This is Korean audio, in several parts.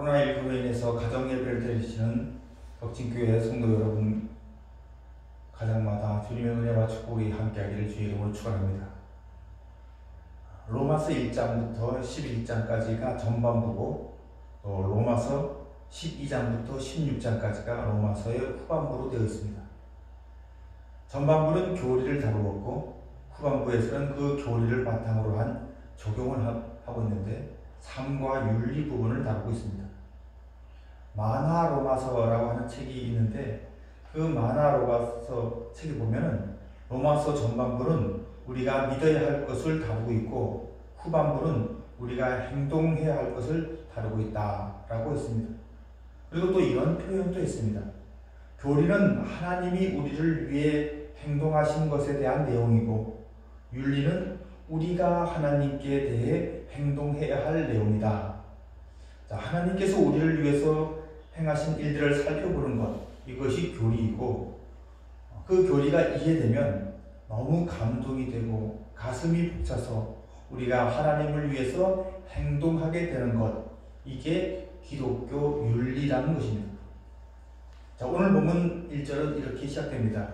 코로나19로 인해서 가정예배를 드리시는 덕진교회 성도 여러분, 가정마다 주님의 은혜와 축복이 함께하기를 주의 이름으로 축원합니다. 로마서 1장부터 11장까지가 전반부고, 또 로마서 12장부터 16장까지가 로마서의 후반부로 되어 있습니다. 전반부는 교리를 다루었고, 후반부에서는 그 교리를 바탕으로 한 적용을 하고 있는데, 삶과 윤리 부분을 다루고 있습니다. 만화 로마서라고 하는 책이 있는데, 그 만화 로마서 책에 보면은 로마서 전반부는 우리가 믿어야 할 것을 다루고 있고, 후반부는 우리가 행동해야 할 것을 다루고 있다라고 했습니다. 그리고 또 이런 표현도 했습니다. 교리는 하나님이 우리를 위해 행동하신 것에 대한 내용이고, 윤리는 우리가 하나님께 대해 행동해야 할 내용이다. 자, 하나님께서 우리를 위해서 행하신 일들을 살펴보는 것, 이것이 교리이고, 그 교리가 이해되면 너무 감동이 되고 가슴이 벅차서 우리가 하나님을 위해서 행동하게 되는 것, 이게 기독교 윤리라는 것입니다. 자, 오늘 본문 1절은 이렇게 시작됩니다.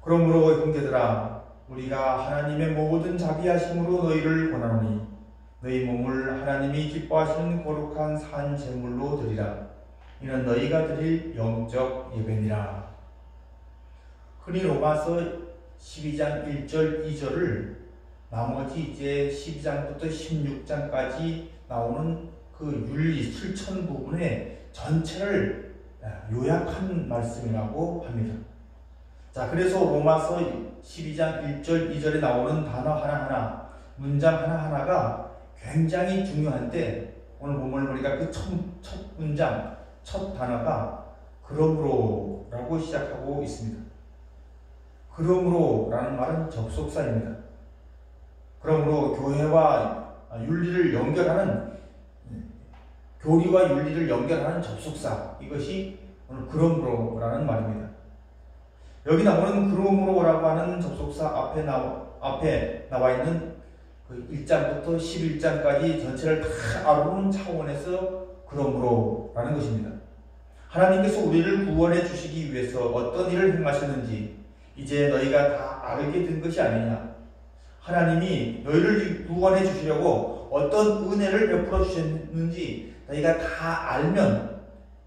그러므로 형제들아, 우리가 하나님의 모든 자비하심으로 너희를 권하노니 너희 몸을 하나님이 기뻐하시는 거룩한 산 제물로 드리라. 이는 너희가 드릴 영적 예배니라. 흔히 로마서 12장 1절 2절을 나머지 이제 12장부터 16장까지 나오는 그 윤리 실천 부분의 전체를 요약한 말씀이라고 합니다. 자, 그래서 로마서 12장 1절 2절에 나오는 단어 하나하나, 문장 하나하나가 굉장히 중요한데, 오늘 본문을 보니까 그 첫 문장, 첫 단어가 그러므로라고 시작하고 있습니다. 그러므로라는 말은 접속사입니다. 그러므로 교회와 윤리를 연결하는, 교리와 윤리를 연결하는 접속사, 이것이 오늘 그러므로라는 말입니다. 여기 나오는 그러므로라고 하는 접속사 앞에 나와 있는 그 1장부터 11장까지 전체를 다 아우르는 차원에서 그러므로라는 것입니다. 하나님께서 우리를 구원해 주시기 위해서 어떤 일을 행하셨는지 이제 너희가 다 알게 된 것이 아니냐. 하나님이 너희를 구원해 주시려고 어떤 은혜를 베풀어 주셨는지 너희가 다 알면,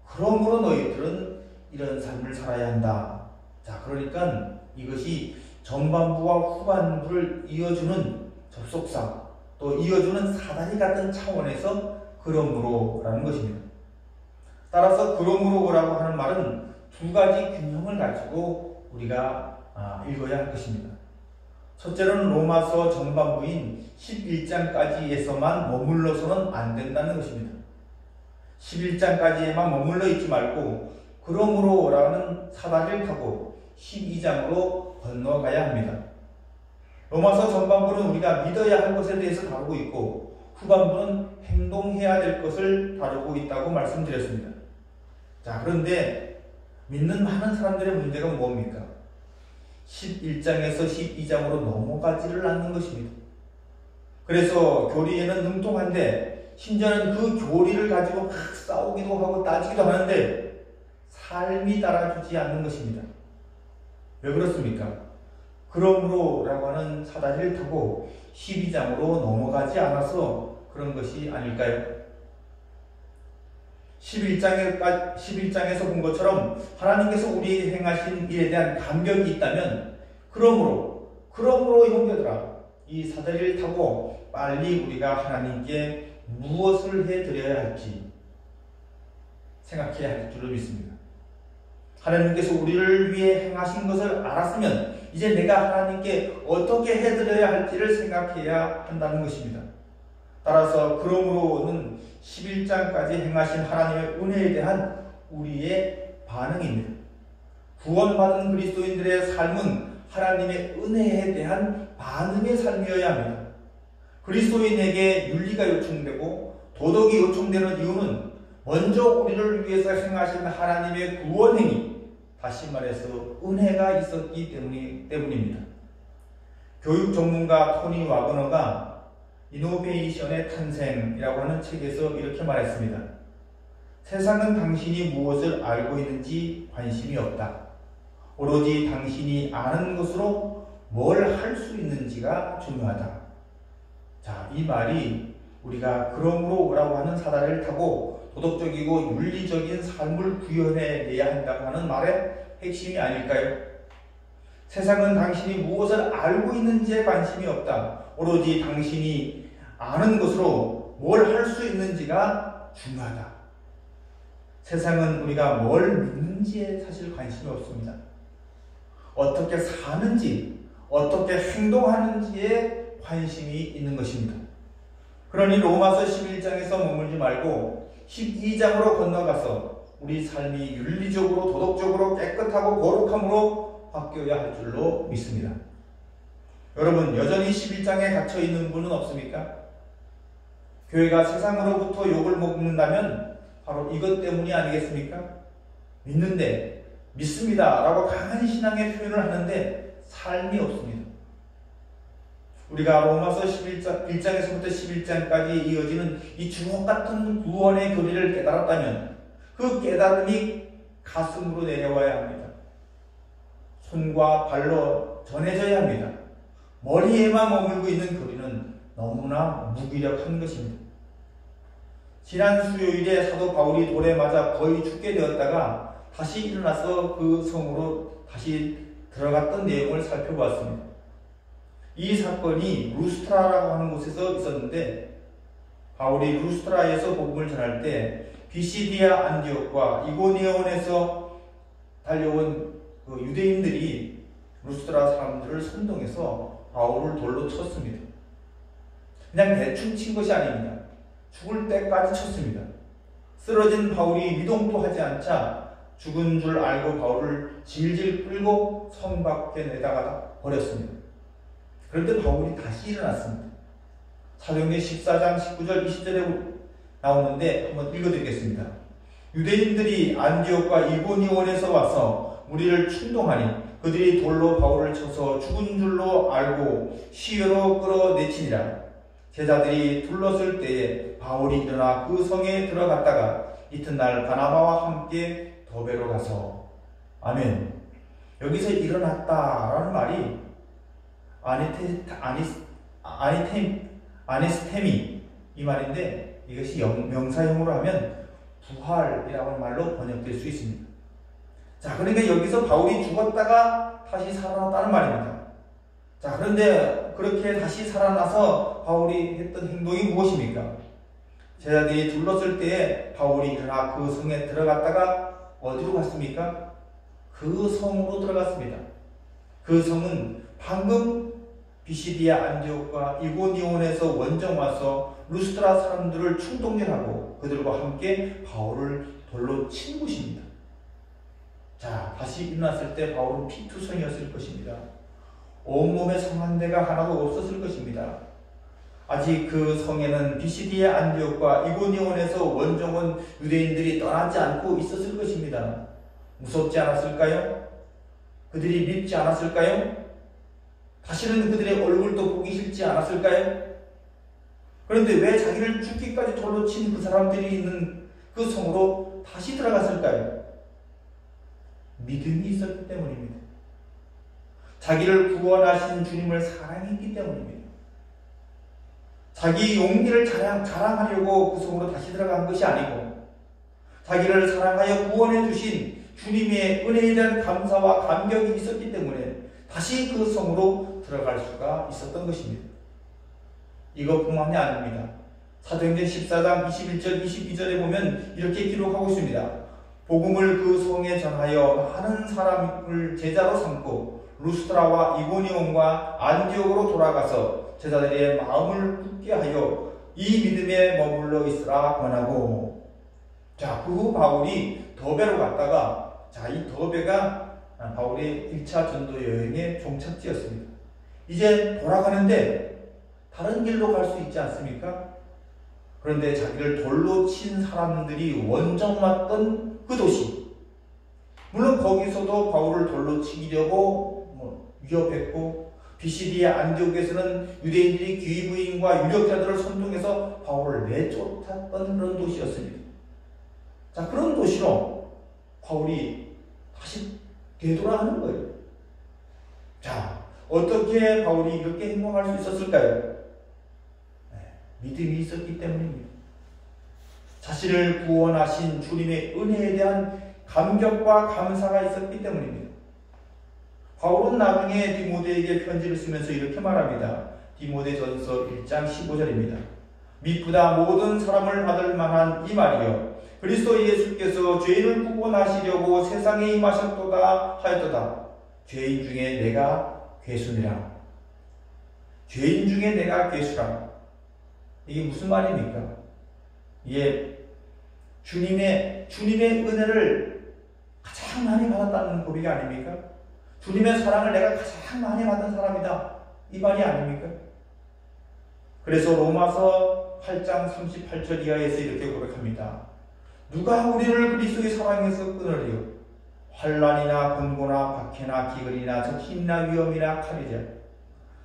그러므로 너희들은 이런 삶을 살아야 한다. 자, 그러니까 이것이 전반부와 후반부를 이어주는 접속사, 또 이어주는 사다리 같은 차원에서 그러므로라는 것입니다. 따라서 그러므로라고 하는 말은 두 가지 균형을 가지고 우리가 읽어야 할 것입니다. 첫째로는 로마서 전반부인 11장까지에서만 머물러서는 안 된다는 것입니다. 11장까지에만 머물러 있지 말고 그러므로라는 사다리를 타고 12장으로 건너가야 합니다. 로마서 전반부는 우리가 믿어야 할 것에 대해서 다루고 있고, 후반부는 행동해야 될 것을 다루고 있다고 말씀드렸습니다. 자, 그런데 믿는 많은 사람들의 문제가 뭡니까? 11장에서 12장으로 넘어가지를 않는 것입니다. 그래서 교리에는 능통한데, 심지어는 그 교리를 가지고 막 싸우기도 하고 따지기도 하는데 삶이 따라주지 않는 것입니다. 왜 그렇습니까? 그러므로라고 하는 사다리를 타고 12장으로 넘어가지 않아서 그런 것이 아닐까요? 11장에서 본 것처럼 하나님께서 우리에게 행하신 일에 대한 감격이 있다면, 그러므로 형제들아, 이 사다리를 타고 빨리 우리가 하나님께 무엇을 해드려야 할지 생각해야 할 줄로 믿습니다. 하나님께서 우리를 위해 행하신 것을 알았으면 이제 내가 하나님께 어떻게 해드려야 할지를 생각해야 한다는 것입니다. 따라서 그러므로는 11장까지 행하신 하나님의 은혜에 대한 우리의 반응입니다. 구원받은 그리스도인들의 삶은 하나님의 은혜에 대한 반응의 삶이어야 합니다. 그리스도인에게 윤리가 요청되고 도덕이 요청되는 이유는 먼저 우리를 위해서 행하신 하나님의 구원행위, 다시 말해서 은혜가 있었기 때문입니다. 교육 전문가 토니 와그너가 이노베이션의 탄생이라고 하는 책에서 이렇게 말했습니다. 세상은 당신이 무엇을 알고 있는지 관심이 없다. 오로지 당신이 아는 것으로 뭘 할 수 있는지가 중요하다. 자, 이 말이 우리가 그러므로라고 하는 사다리를 타고 도덕적이고 윤리적인 삶을 구현해내야 한다고 하는 말의 핵심이 아닐까요? 세상은 당신이 무엇을 알고 있는지에 관심이 없다. 오로지 당신이 아는 것으로 뭘 할 수 있는지가 중요하다. 세상은 우리가 뭘 믿는지에 사실 관심이 없습니다. 어떻게 사는지, 어떻게 행동하는지에 관심이 있는 것입니다. 그러니 로마서 11장에서 머물지 말고 12장으로 건너가서 우리 삶이 윤리적으로 도덕적으로 깨끗하고 거룩함으로 바뀌어야 할 줄로 믿습니다. 여러분, 여전히 11장에 갇혀있는 분은 없습니까? 교회가 세상으로부터 욕을 먹는다면 바로 이것 때문이 아니겠습니까? 믿는데, 믿습니다 라고 강한 신앙의 표현을 하는데 삶이 없습니다. 우리가 로마서 1장에서부터 11장까지 이어지는 이 주옥같은 구원의 교리를 깨달았다면 그 깨달음이 가슴으로 내려와야 합니다. 손과 발로 전해져야 합니다. 머리에만 머물고 있는 교리는 너무나 무기력한 것입니다. 지난 수요일에 사도 바울이 돌에 맞아 거의 죽게 되었다가 다시 일어나서 그 성으로 다시 들어갔던 내용을 살펴보았습니다. 이 사건이 루스트라라고 하는 곳에서 있었는데 바울이 루스트라에서 복음을 전할 때 비시디아 안디옥과 이고니온에서 달려온 그 유대인들이 루스트라 사람들을 선동해서 바울을 돌로 쳤습니다. 그냥 대충 친 것이 아닙니다. 죽을 때까지 쳤습니다. 쓰러진 바울이 미동도 하지 않자 죽은 줄 알고 바울을 질질 끌고 성 밖에 내다가 버렸습니다. 그런데 바울이 다시 일어났습니다. 사도행전 14장 19절 20절에 나오는데 한번 읽어드리겠습니다. 유대인들이 안디옥과 이고니온에서 와서 무리를 충동하니 그들이 돌로 바울을 쳐서 죽은 줄로 알고 시외로 끌어내치니라. 제자들이 둘렀을 때에 바울이 일어나 그 성에 들어갔다가 이튿날 바나바와 함께 더베로 가서 아멘. 여기서 일어났다라는 말이 아니스테미 이 말인데 이것이 명사형으로 하면 부활이라고 하는 말로 번역될 수 있습니다. 자, 그러니까 여기서 바울이 죽었다가 다시 살아났다는 말입니다. 자, 그런데 그렇게 다시 살아나서 바울이 했던 행동이 무엇입니까? 제자들이 둘렀을 때에 바울이 일어나 그 성에 들어갔다가 어디로 갔습니까? 그 성으로 들어갔습니다. 그 성은 방금 비시디아 안디옥과 이고니온에서 원정 와서 루스트라 사람들을 충동질하고 그들과 함께 바울을 돌로 친 곳입니다. 자, 다시 일어났을 때 바울은 피투성이었을 것입니다. 온몸에 상한 데가 하나도 없었을 것입니다. 아직 그 성에는 비시디아 안디옥과 이고니온에서 원정 온 유대인들이 떠나지 않고 있었을 것입니다. 무섭지 않았을까요? 그들이 믿지 않았을까요? 다시는 그들의 얼굴도 보기 싫지 않았을까요? 그런데 왜 자기를 죽기까지 돌로 친 그 사람들이 있는 그 성으로 다시 들어갔을까요? 믿음이 있었기 때문입니다. 자기를 구원하신 주님을 사랑했기 때문입니다. 자기 용기를 자랑하려고 그 성으로 다시 들어간 것이 아니고 자기를 사랑하여 구원해 주신 주님의 은혜에 대한 감사와 감격이 있었기 때문에 다시 그 성으로 들어갈 수가 있었던 것입니다. 이것뿐만이 아닙니다. 사도행전 14장 21절 22절에 보면 이렇게 기록하고 있습니다. 복음을 그 성에 전하여 많은 사람을 제자로 삼고 루스트라와 이고니온과 안디옥으로 돌아가서 제자들의 마음을 굳게 하여 이 믿음에 머물러 있으라 권하고. 자, 그 후 바울이 더베로 갔다가 이 더베가 바울의 1차 전도 여행의 종착지였습니다. 이제 돌아가는데 다른 길로 갈 수 있지 않습니까? 그런데 자기를 돌로 친 사람들이 원정 왔던 그 도시, 물론 거기서도 바울을 돌로 치려고 위협했고 비시디아 안디옥에서는 유대인들이 귀부인과 유력자들을 선동해서 바울을 내쫓았던 그런 도시였습니다. 자, 그런 도시로 바울이 다시 되돌아가는 거예요. 자, 어떻게 바울이 이렇게 행동할 수 있었을까요? 믿음이 있었기 때문입니다. 자신을 구원하신 주님의 은혜에 대한 감격과 감사가 있었기 때문입니다. 바울은 나중에 디모데에게 편지를 쓰면서 이렇게 말합니다. 디모데전서 1장 15절입니다. 미쁘다 모든 사람을 받을 만한 이 말이여 그리스도 예수께서 죄인을 구원하시려고 세상에 임하셨도다 하였도다. 죄인 중에 내가 괴수니라. 죄인 중에 내가 괴수라. 이게 무슨 말입니까? 이게 주님의 은혜를 가장 많이 받았다는 고백이 아닙니까? 주님의 사랑을 내가 가장 많이 받은 사람이다. 이 말이 아닙니까? 그래서 로마서 8장 38절 이하에서 이렇게 고백합니다. 누가 우리를 그리스도의 사랑에서 끊으리요? 환난이나 곤고나 박해나 기근이나 적신이나 위험이나 칼이랴.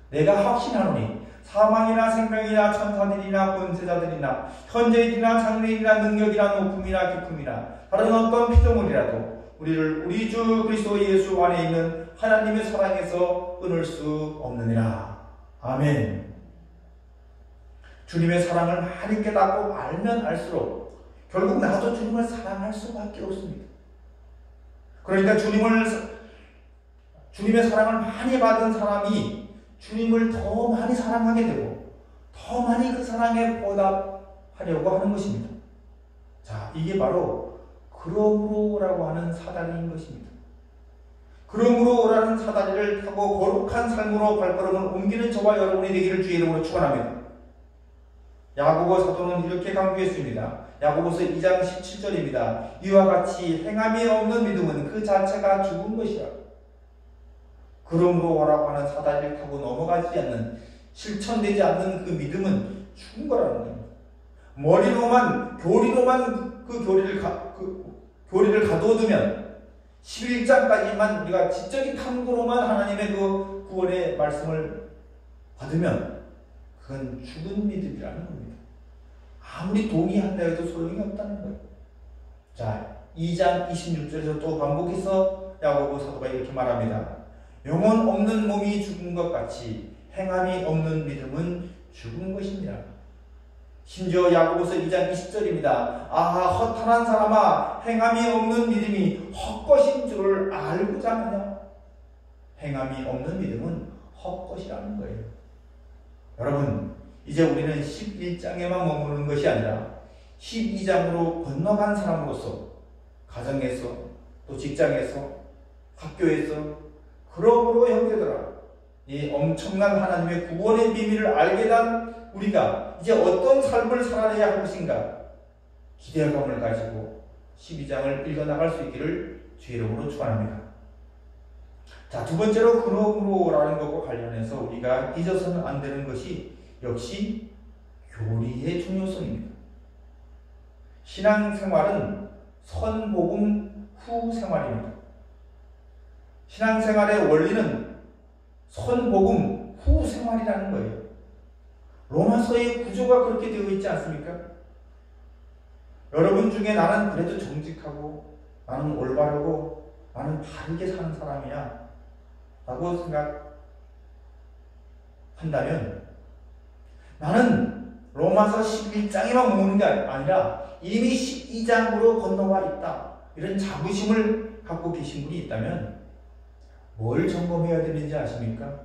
내가 확신하노니 사망이나 생명이나 천사들이나 권세자들이나 현재일이나 장래일이나 능력이나 높음이나 깊음이나 다른 어떤 피조물이라도 우리를 우리 주 그리스도 예수 안에 있는 하나님의 사랑에서 끊을 수 없느니라. 아멘. 주님의 사랑을 많이 깨닫고 알면 알수록 결국 나도 주님을 사랑할 수밖에 없습니다. 그러니까 주님의 사랑을 많이 받은 사람이 주님을 더 많이 사랑하게 되고 더 많이 그 사랑에 보답하려고 하는 것입니다. 자, 이게 바로 그러므로라고 하는 사다리인 것입니다. 그러므로라는 사다리를 타고 거룩한 삶으로 발걸음을 옮기는 저와 여러분이 되기를 주의 이름으로 축원합니다. 야고보 사도는 이렇게 강조했습니다. 야고보서 2장 17절입니다. 이와 같이 행함이 없는 믿음은 그 자체가 죽은 것이라. 그러므로라고 하는 사다리를 타고 넘어가지 않는, 실천되지 않는 그 믿음은 죽은 거라는 겁니다. 머리로만 그 교리를 가둬두면 11장까지만 우리가 지적인 탐구로만 하나님의 그 구원의 말씀을 받으면 그건 죽은 믿음이라는 겁니다. 아무리 동의한다 해도 소용이 없다는 거예요. 자, 2장 26절에서 또 반복해서 야고보 사도가 이렇게 말합니다. 영혼 없는 몸이 죽은 것 같이 행함이 없는 믿음은 죽은 것입니다. 심지어 야고보서 2장 20절입니다. 아하 허탄한 사람아 행함이 없는 믿음이 헛것인 줄을 알고자 하냐. 행함이 없는 믿음은 헛것이라는 거예요. 여러분, 이제 우리는 11장에만 머무르는 것이 아니라 12장으로 건너간 사람으로서 가정에서 또 직장에서 학교에서 그러므로 형제들아 이 엄청난 하나님의 구원의 비밀을 알게 된 우리가 이제 어떤 삶을 살아내야 할 것인가 기대감을 가지고 12장을 읽어나갈 수 있기를 주의 이름으로 축원합니다. 자, 두 번째로 그러므로라는 것과 관련해서 우리가 잊어서는 안 되는 것이 역시 교리의 중요성입니다. 신앙생활은 선복음 후 생활입니다. 신앙생활의 원리는 선복음 후 생활이라는 거예요. 로마서의 구조가 그렇게 되어 있지 않습니까? 여러분 중에 나는 그래도 정직하고 나는 올바르고 나는 바르게 사는 사람이야 라고 생각한다면 나는 로마서 11장에만 머무는 게 아니라 이미 12장으로 건너와 있다. 이런 자부심을 갖고 계신 분이 있다면 뭘 점검해야 되는지 아십니까?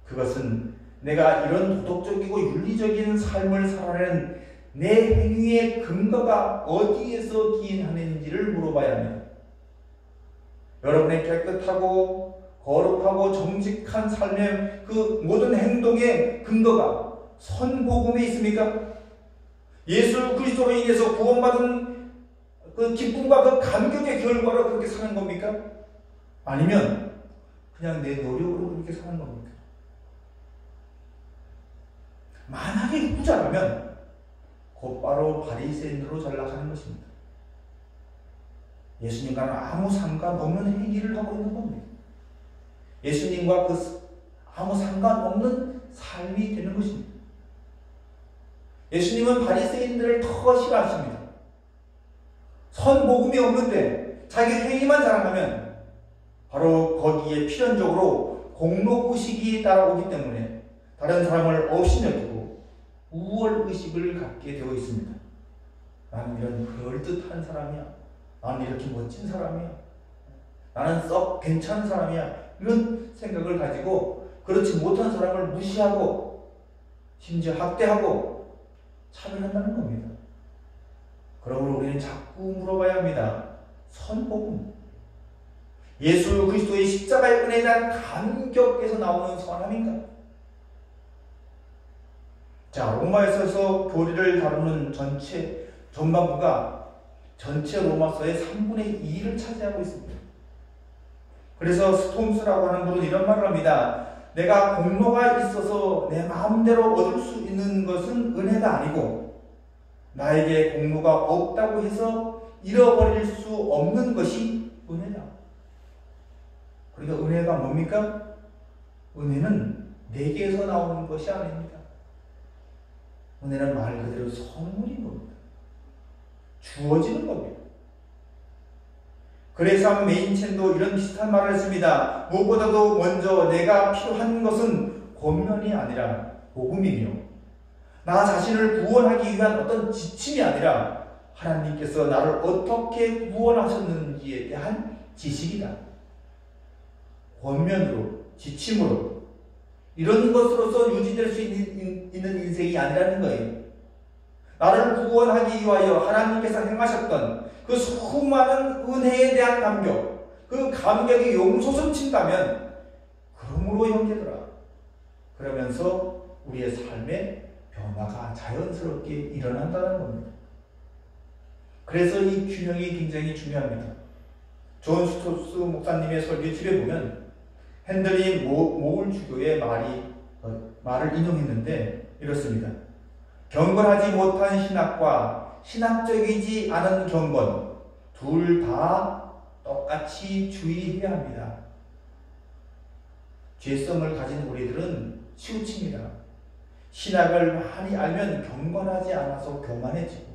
그것은 내가 이런 도덕적이고 윤리적인 삶을 살아내는 내 행위의 근거가 어디에서 기인하는지를 물어봐야 합니다. 여러분의 깨끗하고 거룩하고 정직한 삶의 그 모든 행동의 근거가 선복음에 있습니까? 예수 그리스도로 인해서 구원받은 그 기쁨과 그 감격의 결과로 그렇게 사는 겁니까? 아니면 그냥 내 노력으로 그렇게 사는 겁니까? 만약에 후자라면 곧바로 바리새인으로 전락하는 것입니다. 예수님과는 아무 상관없는 행위를 하고 있는 겁니다. 예수님과 아무 상관없는 삶이 되는 것입니다. 예수님은 바리새인들을 더 싫어하십니다. 선복음이 없는데 자기 행위만 자랑하면 바로 거기에 필연적으로 공로의식이 따라오기 때문에 다른 사람을 없이 여기고 우월의식을 갖게 되어 있습니다. 나는 이런 그럴듯한 사람이야. 나는 이렇게 멋진 사람이야. 나는 썩 괜찮은 사람이야. 이런 생각을 가지고 그렇지 못한 사람을 무시하고 심지어 학대하고 차별한다는 겁니다. 그러므로 우리는 자꾸 물어봐야 합니다. 선복음. 예수 그리스도의 십자가의 은혜에 대한 감격에서 나오는 선함인가? 자, 로마에서 교리를 다루는 전반부가 전체 로마서의 3분의 2를 차지하고 있습니다. 그래서 스톰스라고 하는 분은 이런 말을 합니다. 내가 공로가 있어서 내 마음대로 얻을 수 있는 것은 은혜가 아니고 나에게 공로가 없다고 해서 잃어버릴 수 없는 것이 은혜다. 그러니까 은혜가 뭡니까? 은혜는 내게서 나오는 것이 아닙니다. 은혜는 말 그대로 선물인 겁니다. 주어지는 겁니다. 그레이엄 메인첸도 이런 비슷한 말을 했습니다. 무엇보다도 먼저 내가 필요한 것은 권면이 아니라 복음이며 나 자신을 구원하기 위한 어떤 지침이 아니라 하나님께서 나를 어떻게 구원하셨는지에 대한 지식이다. 권면으로, 지침으로 이런 것으로서 유지될 수 있는 인생이 아니라는 거예요. 나를 구원하기 위하여 하나님께서 행하셨던 그 수많은 은혜에 대한 감격, 그 감격이 용솟음 친다면 그러므로 형제들아 그러면서 우리의 삶에 변화가 자연스럽게 일어난다는 겁니다. 그래서 이 균형이 굉장히 중요합니다. 존 스토스 목사님의 설교집에 보면 핸들이 모울 주교의 말을 인용했는데 이렇습니다. 경건하지 못한 신학과 신학적이지 않은 경건 둘 다 똑같이 주의해야 합니다. 죄성을 가진 우리들은 치우칩니다. 신학을 많이 알면 경건하지 않아서 교만해지고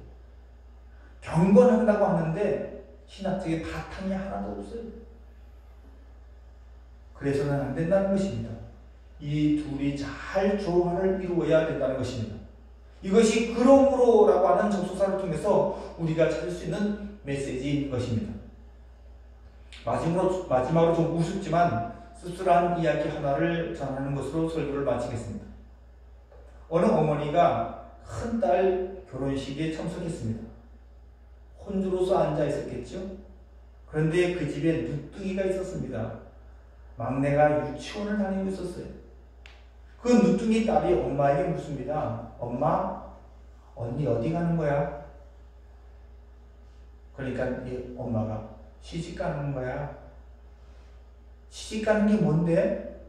경건한다고 하는데 신학적인 바탕이 하나도 없어요. 그래서는 안 된다는 것입니다. 이 둘이 잘 조화를 이루어야 된다는 것입니다. 이것이 그러므로라고 하는 접속사를 통해서 우리가 찾을 수 있는 메시지인 것입니다. 마지막으로 좀 우습지만 씁쓸한 이야기 하나를 전하는 것으로 설교를 마치겠습니다. 어느 어머니가 큰딸 결혼식에 참석했습니다. 혼주로서 앉아 있었겠죠? 그런데 그 집에 누뚱이가 있었습니다. 막내가 유치원을 다니고 있었어요. 그 누뚱이 딸이 엄마에게 묻습니다. 엄마, 언니 어디 가는 거야? 그러니까 이 엄마가 시집 가는 거야. 시집 가는 게 뭔데?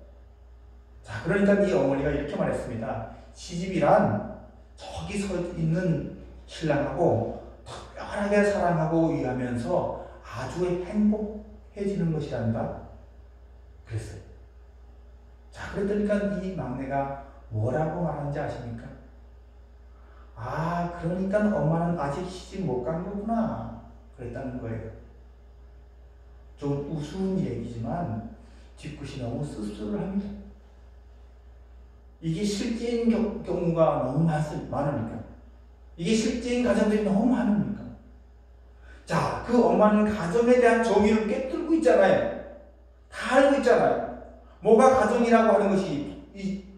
자, 그러니까 이 어머니가 이렇게 말했습니다. 시집이란 저기 서 있는 신랑하고 특별하게 사랑하고 위하면서 아주 행복해지는 것이란다. 그랬어요. 자, 그랬더니까 이 막내가 뭐라고 말하는지 아십니까? 아, 그러니까 엄마는 아직 시집 못 간 거구나. 그랬다는 거예요. 좀 우스운 얘기지만 뒷끝이 너무 씁쓸합니다. 이게 실제인 경우가 너무 많으니까. 이게 실제인 가정들이 너무 많으니까. 자, 그 엄마는 가정에 대한 정의를 꿰뚫고 있잖아요. 다 알고 있잖아요. 뭐가 가정이라고 하는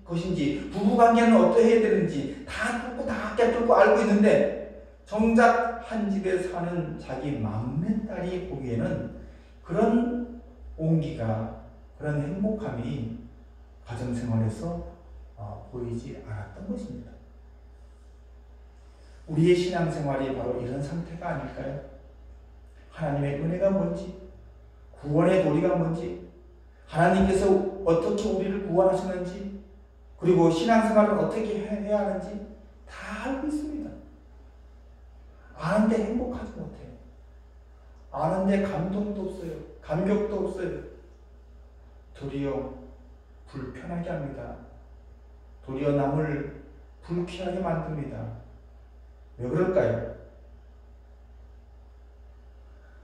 것인지, 부부관계는 어떠해야 되는지 다 꿰뚫고 알고 있는데 정작 한 집에 사는 자기 막내딸이 보기에는 그런 온기가, 그런 행복함이 가정생활에서 보이지 않았던 것입니다. 우리의 신앙생활이 바로 이런 상태가 아닐까요? 하나님의 은혜가 뭔지, 구원의 도리가 뭔지, 하나님께서 어떻게 우리를 구원하시는지, 그리고 신앙생활을 어떻게 해야 하는지 다 알고 있습니다. 아는데 행복하지 못해요. 아는데 감동도 없어요. 감격도 없어요. 도리어 불편하게 합니다. 도리어 남을 불쾌하게 만듭니다. 왜 그럴까요?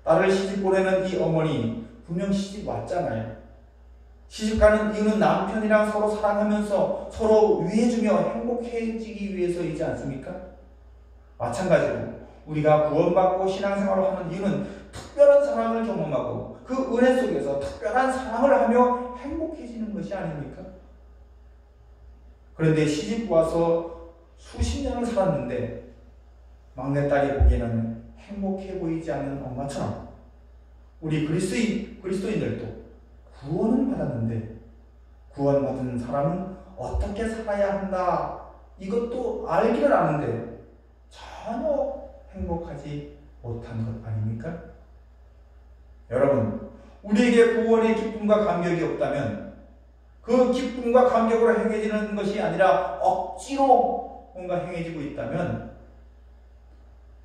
딸을 시집 보내는 이 어머니 분명 시집 왔잖아요. 시집 가는 이유는 남편이랑 서로 사랑하면서 서로 위해주며 행복해지기 위해서이지 않습니까? 마찬가지로 우리가 구원받고 신앙생활을 하는 이유는 특별한 사랑을 경험하고 그 은혜 속에서 특별한 사랑을 하며 행복해지는 것이 아닙니까? 그런데 시집 와서 수십 년을 살았는데 막내딸이 보기에는 행복해 보이지 않는 엄마처럼 우리 그리스도인들도 구원을 받았는데 구원받은 사람은 어떻게 살아야 한다 이것도 알기는 아는데 전혀 행복하지 못한 것 아닙니까? 여러분, 우리에게 구원의 기쁨과 감격이 없다면 그 기쁨과 감격으로 행해지는 것이 아니라 억지로 뭔가 행해지고 있다면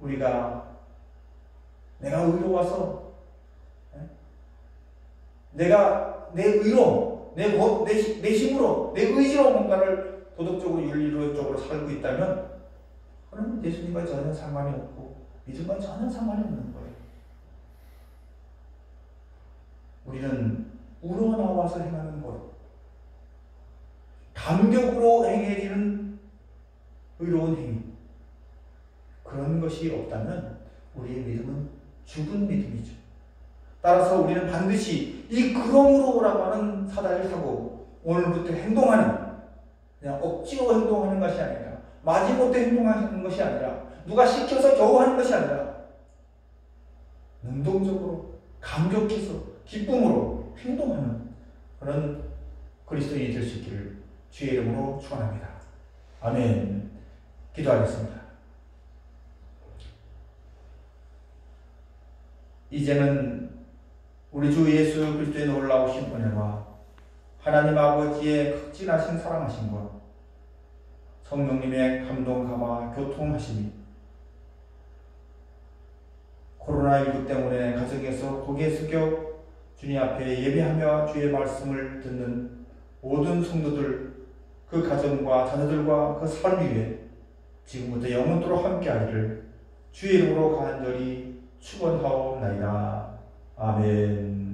우리가 내가 의로워서 내가 내 의로 내 힘으로 내 의지로 뭔가를 도덕적으로 윤리적으로 살고 있다면 그러면 예수님과 전혀 상관이 없고 믿음과 전혀 상관이 없는 거예요. 우리는 우러나와서 행하는 것, 감격으로 행해지는 의로운 행위, 그런 것이 없다면 우리의 믿음은 죽은 믿음이죠. 따라서 우리는 반드시 이 그러므로라고 하는 사다리를 타고 오늘부터 행동하는, 그냥 억지로 행동하는 것이 아니라 마지못해 행동하는 것이 아니라 누가 시켜서 겨우 하는 것이 아니라 능동적으로 감격해서 기쁨으로 행동하는 그런 그리스도인이 될 수 있기를 주의 이름으로 축원합니다. 아멘. 기도하겠습니다. 이제는 우리 주 예수 그리스도의 놀라우신 은혜와 하나님 아버지의 극진하신 사랑하심과 성령님의 감동 감화 교통하심이 코로나19 때문에 가정에서 고개 숙여 주님 앞에 예배하며 주의 말씀을 듣는 모든 성도들, 그 가정과 자녀들과 그 삶 위에 지금부터 영원토록 함께하기를 주의 이름으로 간절히 축원하옵나이다. 아멘.